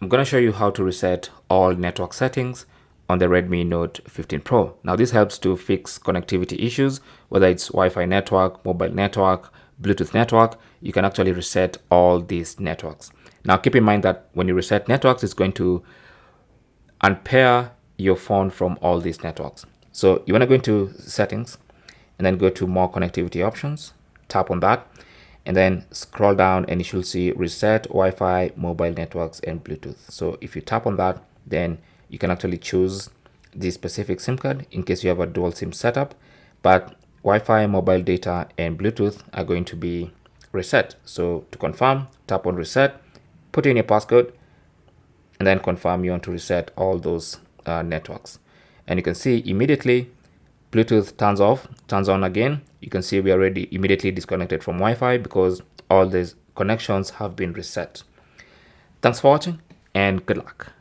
I'm going to show you how to reset all network settings on the Redmi Note 15 Pro. Now this helps to fix connectivity issues, whether it's Wi-Fi network, mobile network, Bluetooth network. You can actually reset all these networks. Now keep in mind that when you reset networks, it's going to unpair your phone from all these networks. So you want to go into settings and then go to more connectivity options, tap on that, and then scroll down and you should see reset Wi-Fi, mobile networks, and Bluetooth. So if you tap on that, then you can actually choose the specific SIM card in case you have a dual SIM setup, but Wi-Fi, mobile data, and Bluetooth are going to be reset. So to confirm, tap on reset, put in your passcode, and then confirm you want to reset all those networks. And you can see immediately Bluetooth turns off, turns on again. You can see we are already immediately disconnected from Wi-Fi because all these connections have been reset. Thanks for watching and good luck.